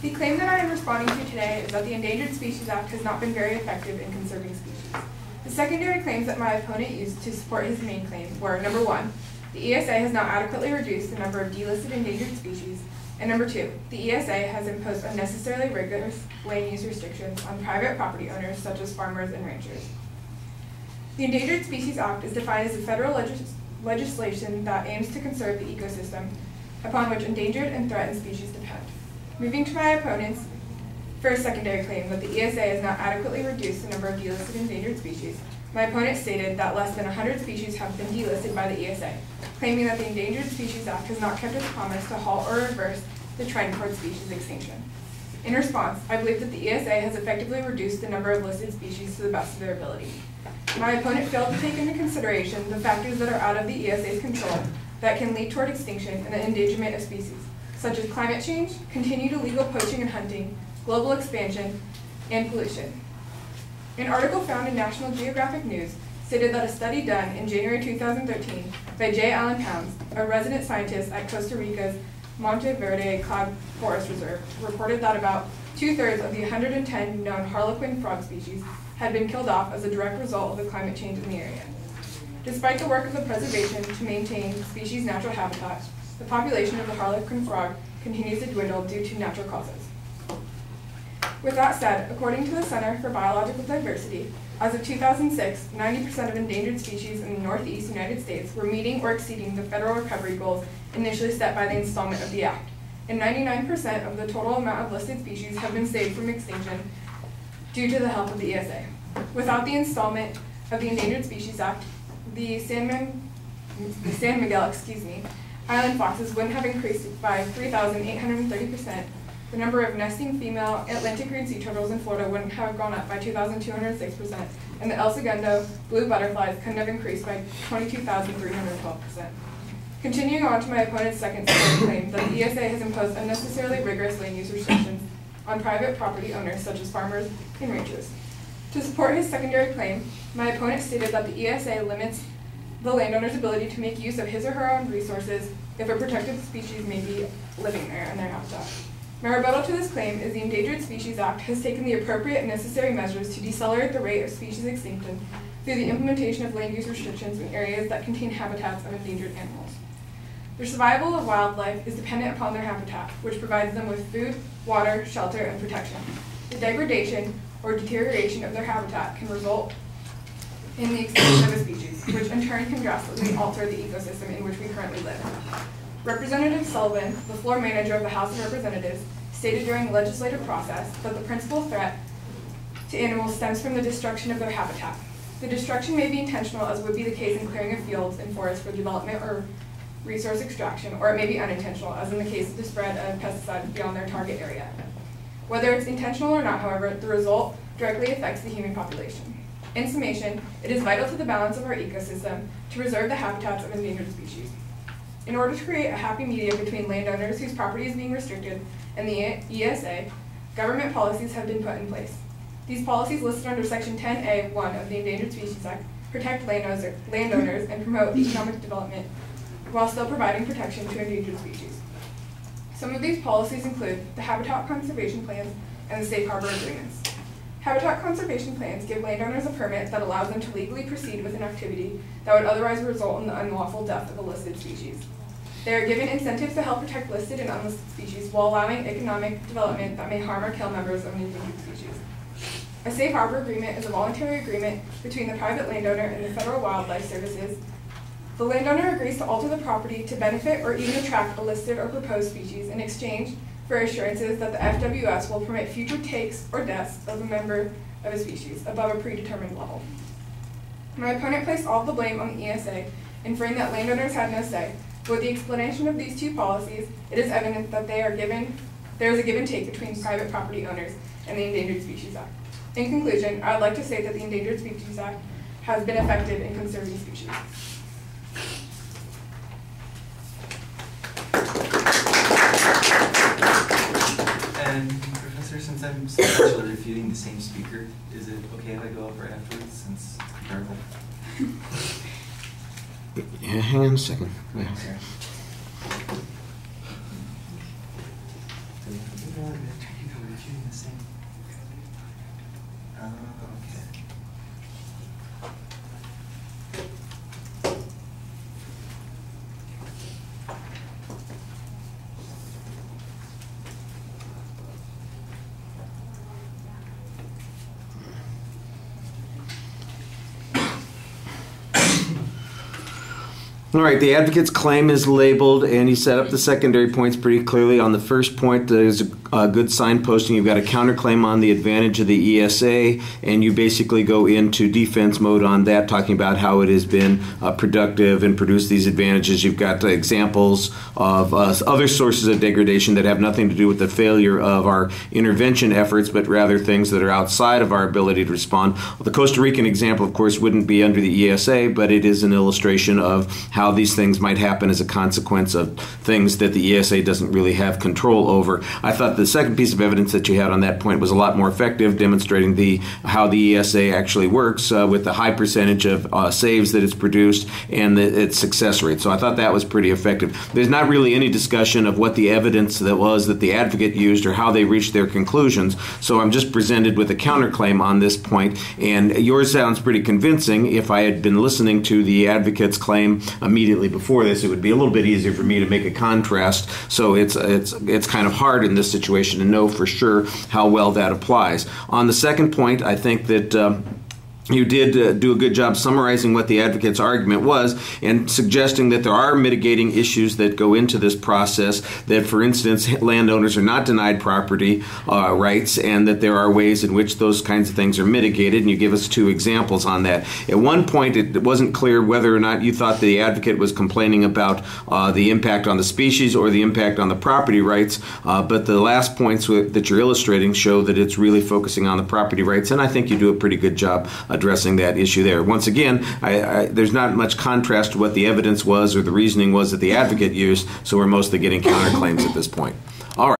The claim that I am responding to today is that the Endangered Species Act has not been very effective in conserving species. The secondary claims that my opponent used to support his main claim were, number one, the ESA has not adequately reduced the number of delisted endangered species, and number two, the ESA has imposed unnecessarily rigorous land use restrictions on private property owners such as farmers and ranchers. The Endangered Species Act is defined as a federal legislation that aims to conserve the ecosystem upon which endangered and threatened species depend. Moving to my opponent's first secondary claim that the ESA has not adequately reduced the number of delisted endangered species, my opponent stated that less than 100 species have been delisted by the ESA, claiming that the Endangered Species Act has not kept its promise to halt or reverse the trend towards species extinction. In response, I believe that the ESA has effectively reduced the number of listed species to the best of their ability. My opponent failed to take into consideration the factors that are out of the ESA's control that can lead toward extinction and the endangerment of species, such as climate change, continued illegal poaching and hunting, global expansion, and pollution. An article found in National Geographic News stated that a study done in January 2013 by J. Allen Pounds, a resident scientist at Costa Rica's Monte Verde Cloud Forest Reserve, reported that about 2/3 of the 110 known harlequin frog species had been killed off as a direct result of the climate change in the area. Despite the work of the preservation to maintain species' natural habitat, the population of the harlequin frog continues to dwindle due to natural causes. With that said, according to the Center for Biological Diversity, as of 2006, 90% of endangered species in the Northeast United States were meeting or exceeding the federal recovery goals initially set by the installment of the Act, and 99% of the total amount of listed species have been saved from extinction due to the help of the ESA. Without the installment of the Endangered Species Act, the San Miguel island foxes wouldn't have increased by 3,830%. The number of nesting female Atlantic green sea turtles in Florida wouldn't have gone up by 2,206%, and the El Segundo blue butterflies couldn't have increased by 22,312%. Continuing on to my opponent's second claim that the ESA has imposed unnecessarily rigorous land use restrictions on private property owners such as farmers and ranchers. To support his secondary claim, my opponent stated that the ESA limits the landowner's ability to make use of his or her own resources if a protected species may be living there in their habitat. My rebuttal to this claim is the Endangered Species Act has taken the appropriate and necessary measures to decelerate the rate of species extinction through the implementation of land use restrictions in areas that contain habitats of endangered animals. The survival of wildlife is dependent upon their habitat, which provides them with food, water, shelter, and protection. The degradation or deterioration of their habitat can result in the extinction of a species, which in turn can drastically alter the ecosystem in which we currently live. Representative Sullivan, the floor manager of the House of Representatives, stated during the legislative process that the principal threat to animals stems from the destruction of their habitat. The destruction may be intentional, as would be the case in clearing of fields and forests for development or resource extraction, or it may be unintentional, as in the case of the spread of pesticides beyond their target area. Whether it's intentional or not, however, the result directly affects the human population. In summation, it is vital to the balance of our ecosystem to preserve the habitats of endangered species. In order to create a happy medium between landowners whose property is being restricted and the ESA, government policies have been put in place. These policies listed under Section 10A(1) of the Endangered Species Act protect landowners and promote economic development while still providing protection to endangered species. Some of these policies include the Habitat Conservation Plans and the Safe Harbor Agreements. Habitat conservation plans give landowners a permit that allows them to legally proceed with an activity that would otherwise result in the unlawful death of a listed species. They are given incentives to help protect listed and unlisted species while allowing economic development that may harm or kill members of an endangered species. A safe harbor agreement is a voluntary agreement between the private landowner and the Federal Wildlife Services. The landowner agrees to alter the property to benefit or even attract a listed or proposed species in exchange for assurances that the FWS will permit future takes or deaths of a member of a species above a predetermined level. My opponent placed all the blame on the ESA, inferring that landowners had no say. With the explanation of these two policies, it is evident that there is a give and take between private property owners and the Endangered Species Act. In conclusion, I would like to say that the Endangered Species Act has been effective in conserving species. And Professor, since I'm essentially refuting the same speaker, is it okay if I go up right afterwards since it's comparable? Yeah, hang on a second. Yeah. Sorry. possibility that two people are refuting the same? Okay. All right, the advocate's claim is labeled, and he set up the secondary points pretty clearly. On the first point, there's a good signposting. You've got a counterclaim on the advantage of the ESA, and you basically go into defense mode on that, talking about how it has been productive and produced these advantages. You've got examples of other sources of degradation that have nothing to do with the failure of our intervention efforts, but rather things that are outside of our ability to respond. The Costa Rican example, of course, wouldn't be under the ESA, but it is an illustration of how these things might happen as a consequence of things that the ESA doesn't really have control over. I thought the second piece of evidence that you had on that point was a lot more effective, demonstrating how the ESA actually works with the high percentage of saves that it's produced and its success rate. So I thought that was pretty effective. There's not really any discussion of what the evidence that was that the advocate used or how they reached their conclusions. So I'm just presented with a counterclaim on this point, and yours sounds pretty convincing. If I had been listening to the advocate's claim immediately before this, it would be a little bit easier for me to make a contrast. So it's kind of hard in this situation to know for sure how well that applies. On the second point, I think that you did do a good job summarizing what the advocate's argument was and suggesting that there are mitigating issues that go into this process, that, for instance, landowners are not denied property rights, and that there are ways in which those kinds of things are mitigated, and you give us two examples on that. At one point, it wasn't clear whether or not you thought the advocate was complaining about the impact on the species or the impact on the property rights, but the last points that you're illustrating show that it's really focusing on the property rights, and I think you do a pretty good job addressing that issue there. Once again, there's not much contrast to what the evidence was or the reasoning was that the advocate used, so we're mostly getting counterclaims at this point. All right.